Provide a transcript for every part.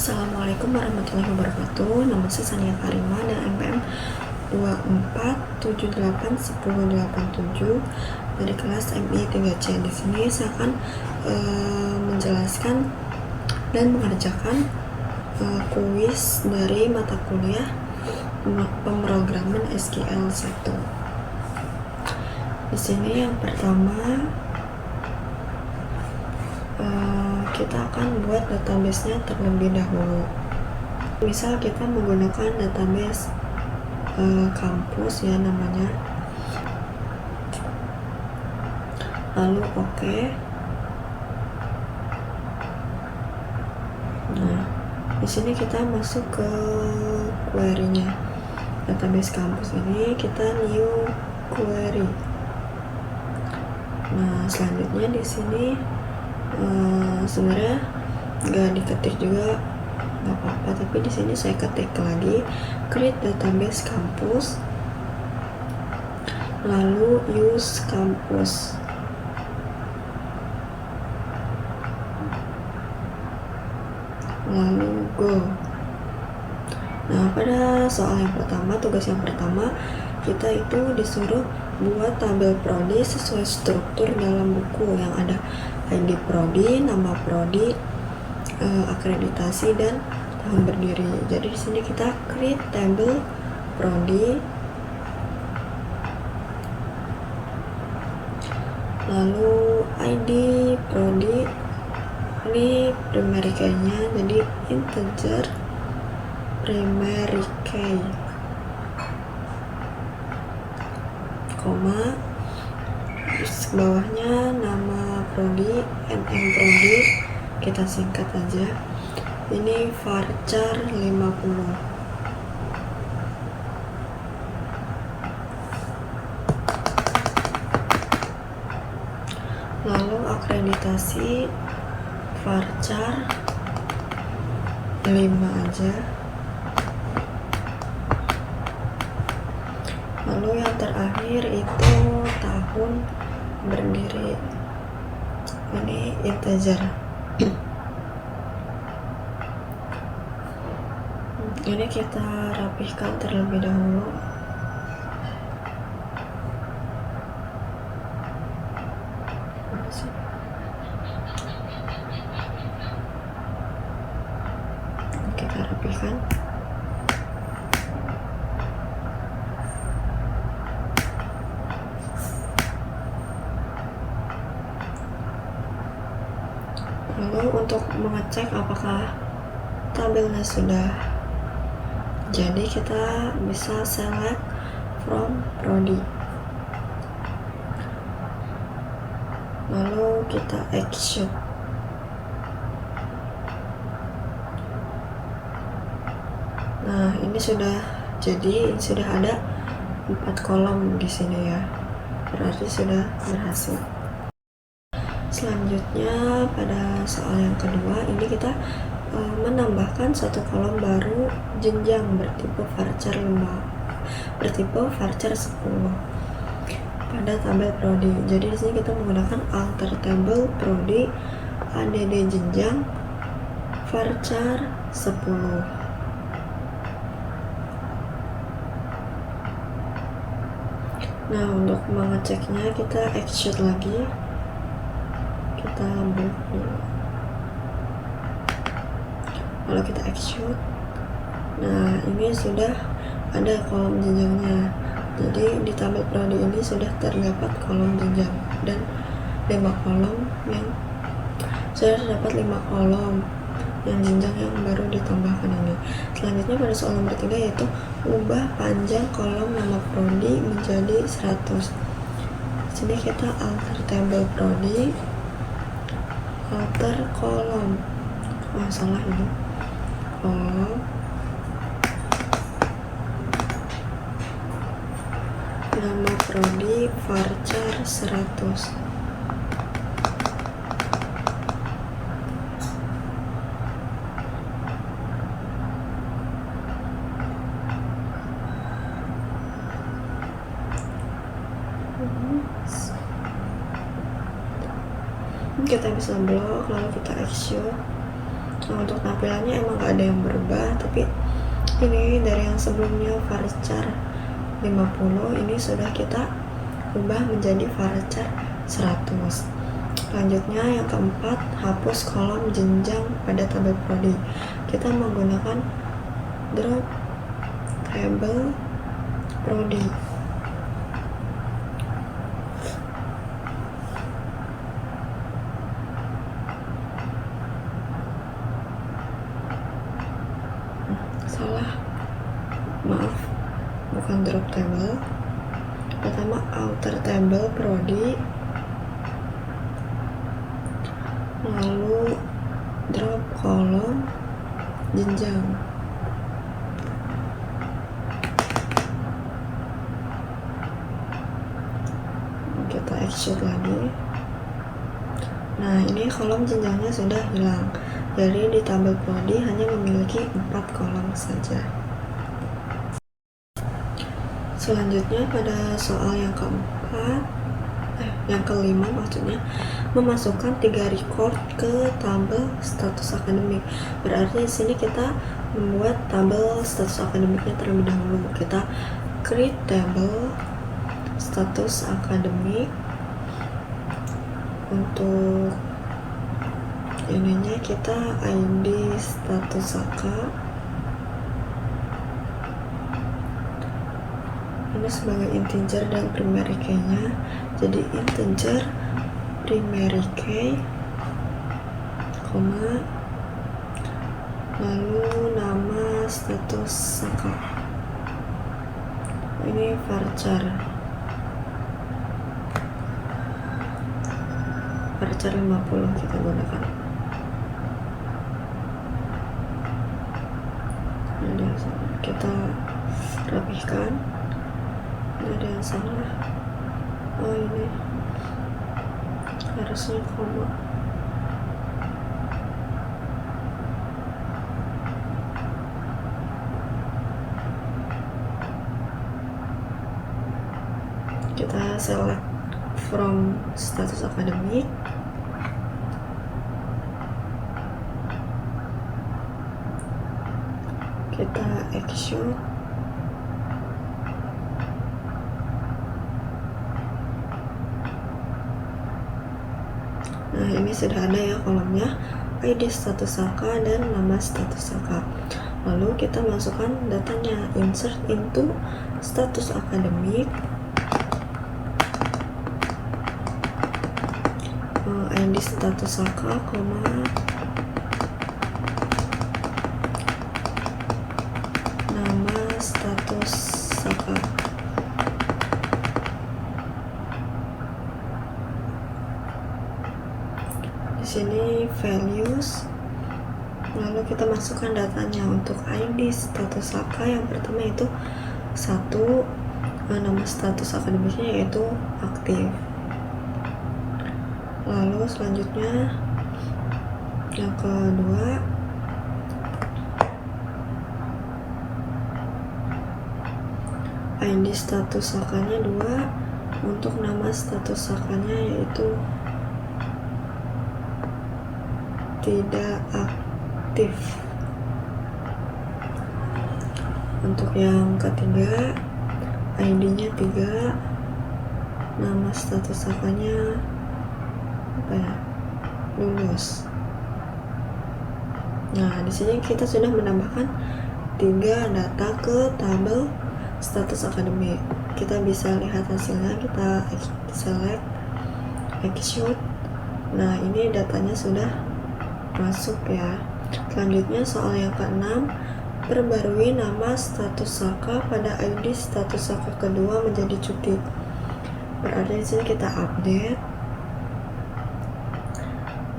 Assalamualaikum warahmatullahi wabarakatuh. Nama saya Sania Karima dan NPM 24781087 dari kelas MI 3C. Di sini saya akan menjelaskan dan mengerjakan kuis dari mata kuliah pemrograman SQL 1. Di sini yang pertama kita akan buat database-nya terlebih dahulu. Misal kita menggunakan database kampus ya namanya. Lalu oke. Nah, di sini kita masuk ke query-nya. Database kampus ini kita new query. Nah, selanjutnya di sini sebenarnya nggak diketik juga nggak apa-apa, tapi di sini saya ketik lagi create database kampus, lalu use kampus, lalu go. Nah, pada soal yang pertama, tugas yang pertama, kita itu disuruh buat tabel prodi sesuai struktur dalam buku yang ada ID prodi, nama prodi, akreditasi dan tahun berdiri. Jadi di sini kita create table prodi, lalu ID prodi, ini primary key-nya jadi integer primary key, koma, terus bawahnya nama prodi, NM prodi, kita singkat aja. Ini varchar 50. Lalu akreditasi varchar 5 aja. Lalu yang terakhir itu tahun berdiri, ini integer. Ini kita rapihkan terlebih dahulu. Kita rapihkan. Lalu untuk mengecek apakah tabelnya sudah jadi, kita bisa select from prodi, lalu kita execute. Nah, ini sudah jadi, sudah ada 4 kolom di sini ya, berarti sudah berhasil. Selanjutnya pada soal yang kedua, ini kita menambahkan satu kolom baru jenjang bertipe varchar 10 pada tabel prodi. Jadi di sini kita menggunakan alter table prodi add jenjang varchar 10. Nah, untuk mengeceknya kita execute lagi. Kita buka dulu. Kalau kita execute, nah ini sudah ada kolom jenjangnya. Jadi di tabel prodi ini sudah terdapat kolom jenjang dan 5 kolom yang sudah terdapat 5 kolom yang jenjang yang baru ditambahkan ini. Selanjutnya pada soal nomor 3 yaitu ubah panjang kolom nama prodi menjadi 100. Sini kita alter table prodi, alter kolom, salah ini, kolom nama prodi varchar 100. Kita bisa blok, lalu kita execute. Nah, untuk tampilannya emang gak ada yang berubah, tapi ini dari yang sebelumnya varchar 50, ini sudah kita ubah menjadi varchar 100. Selanjutnya yang keempat, hapus kolom jenjang pada tabel prodi. Kita menggunakan drop tabel prodi. Salah, maaf, bukan drop table. Pertama outer table prodi, lalu drop kolom jenjang. Kita execute lagi. Nah, ini kolom jenjangnya sudah hilang. Jadi di tabel prodi hanya memiliki 4 kolom saja. Selanjutnya pada soal yang kelima maksudnya, memasukkan 3 record ke tabel status akademik. Berarti di sini kita membuat tabel status akademiknya terlebih dahulu. Kita create table status akademik. Untuk ininya kita ID status saka ini sebagai integer dan primary key nya, jadi integer primary key, koma, lalu nama status saka, ini varchar 50 kita gunakan. Ada yang salah, kita rapihkan. Ada yang salah, oh ini harusnya koma. Kita select from status akademik, kita execute. Nah, ini sudah ada ya kolomnya, ID status saka dan nama status saka. Lalu kita masukkan datanya, insert into status akademik, ID status saka, koma, nama status saka. Di sini values, lalu kita masukkan datanya. Untuk ID status saka yang pertama itu 1, nama status akademiknya yaitu aktif. Lalu selanjutnya yang kedua, ID status sakanya 2, untuk nama status sakanya yaitu tidak aktif. Untuk yang ketiga, ID-nya 3, nama status sakanya lulus. Nah, di sini kita sudah menambahkan 3 data ke tabel status akademik. Kita bisa lihat hasilnya, kita select, execute. Nah, ini datanya sudah masuk ya. Selanjutnya soal yang ke-6, perbarui nama status saka pada ID status saka kedua menjadi cuti. Berarti di sini kita update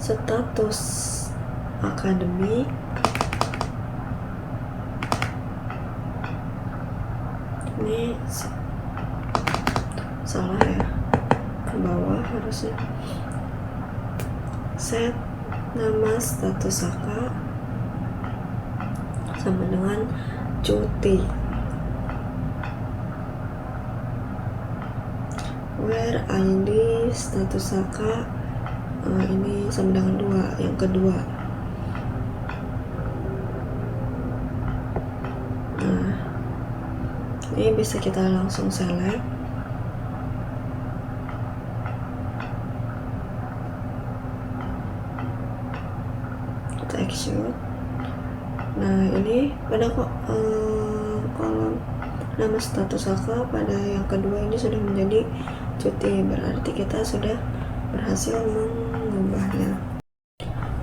status akademik, ini salah ya, ke bawah harusnya, set nama status saka sama dengan cuti, where ID status saka ini sama dengan 2, yang kedua. Ini bisa kita langsung select. Kita execute. Nah, ini pada kolom nama status Saka pada yang kedua ini sudah menjadi cuti, berarti kita sudah berhasil mengubahnya.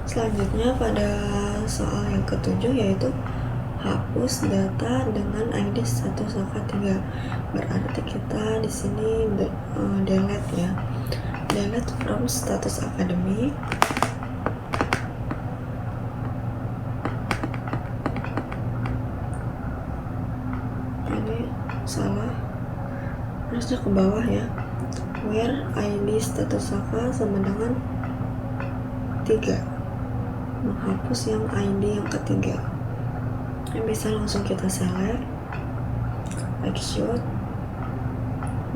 Selanjutnya pada soal yang ketujuh, yaitu hapus data dengan ID status Saka 3. Berarti kita di sini delete ya. Delete from status academic. Ini salah, harusnya ke bawah ya, where ID status Saka sama dengan 3, menghapus yang ID yang ketiga. Ini bisa langsung kita select, execute.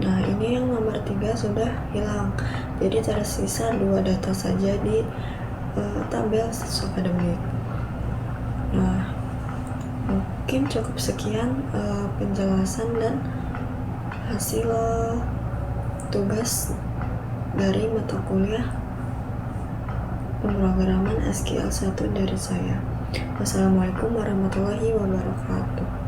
Nah, ini yang nomor 3 sudah hilang, jadi tersisa 2 data saja di tabel status akademik. Nah, mungkin cukup sekian penjelasan dan hasil tugas dari mata kuliah pemrograman SQL 1 dari saya. Wassalamualaikum warahmatullahi wabarakatuh.